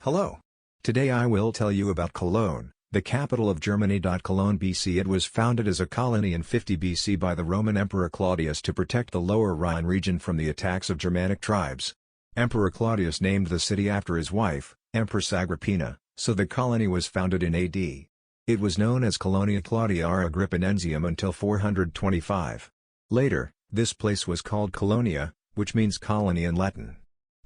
Hello. Today I will tell you about Cologne, the capital of Germany. Cologne BC. It was founded as a colony in 50 BC by the Roman Emperor Claudius to protect the Lower Rhine region from the attacks of Germanic tribes. Emperor Claudius named the city after his wife, Empress Agrippina, so the colony was founded in AD. It was known as Colonia Claudiae Agrippinensium until 425. Later, this place was called Colonia, which means colony in Latin.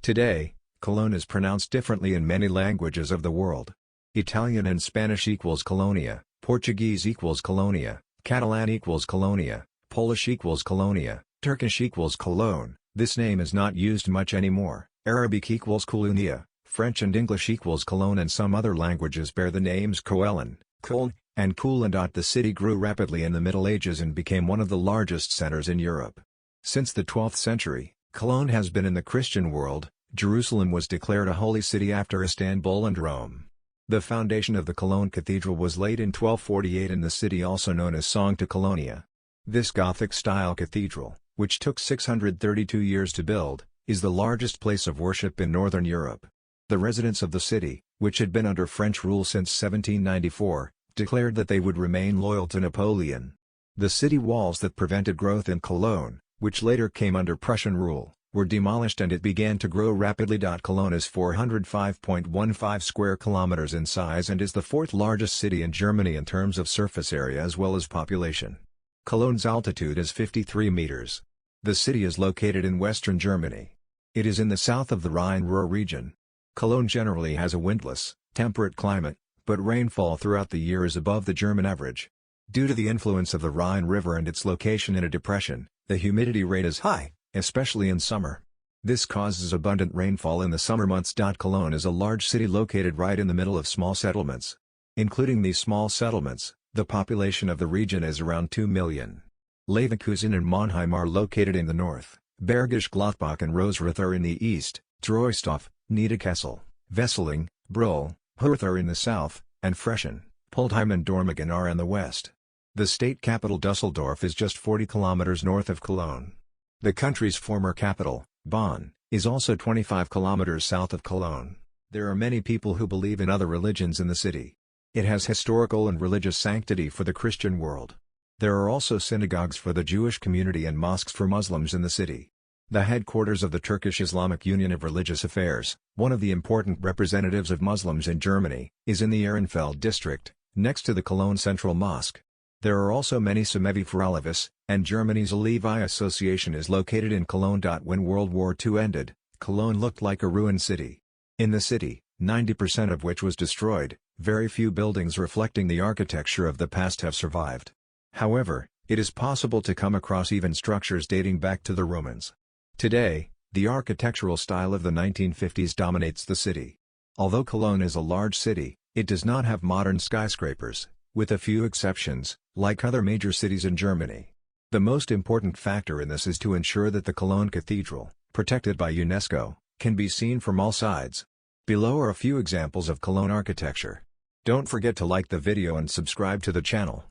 Today, Cologne is pronounced differently in many languages of the world. Italian and Spanish equals Colonia, Portuguese equals Colonia, Catalan equals Colonia, Polish equals Colonia, Turkish equals Cologne. This name is not used much anymore. Arabic equals Colonia, French and English equals Cologne, and some other languages bear the names Köln, Köln, and Köln. The city grew rapidly in the Middle Ages and became one of the largest centers in Europe. Since the 12th century, Cologne has been in the Christian world. Jerusalem was declared a holy city after Istanbul and Rome. The foundation of the Cologne Cathedral was laid in 1248 in the city also known as Sancta Colonia. This Gothic-style cathedral, which took 632 years to build, is the largest place of worship in northern Europe. The residents of the city, which had been under French rule since 1794, declared that they would remain loyal to Napoleon. The city walls that prevented growth in Cologne, which later came under Prussian rule, were demolished and it began to grow rapidly. Cologne is 405.15 square kilometers in size and is the fourth largest city in Germany in terms of surface area as well as population. Cologne's altitude is 53 meters. The city is located in western Germany. It is in the south of the Rhine-Ruhr region. Cologne generally has a windless, temperate climate, but rainfall throughout the year is above the German average. Due to the influence of the Rhine River and its location in a depression, the humidity rate is high, especially in summer. This causes abundant rainfall in the summer months. Cologne is a large city located right in the middle of small settlements. Including these small settlements, the population of the region is around 2 million. Leverkusen and Mannheim are located in the north, Bergisch Gladbach and Rosrath are in the east, Troisdorf, Niederkassel, Wesseling, Brühl, Hurth are in the south, and Frechen, Puldheim and Dormagen are in the west. The state capital Düsseldorf is just 40 kilometers north of Cologne. The country's former capital, Bonn, is also 25 kilometers south of Cologne. There are many people who believe in other religions in the city. It has historical and religious sanctity for the Christian world. There are also synagogues for the Jewish community and mosques for Muslims in the city. The headquarters of the Turkish Islamic Union of Religious Affairs, one of the important representatives of Muslims in Germany, is in the Ehrenfeld district, next to the Cologne Central Mosque. There are also many Semevi Feralavis, and Germany's Alevi Association is located in Cologne. When World War II ended, Cologne looked like a ruined city. In the city, 90% of which was destroyed, very few buildings reflecting the architecture of the past have survived. However, it is possible to come across even structures dating back to the Romans. Today, the architectural style of the 1950s dominates the city. Although Cologne is a large city, it does not have modern skyscrapers, with a few exceptions, like other major cities in Germany. The most important factor in this is to ensure that the Cologne Cathedral, protected by UNESCO, can be seen from all sides. Below are a few examples of Cologne architecture. Don't forget to like the video and subscribe to the channel.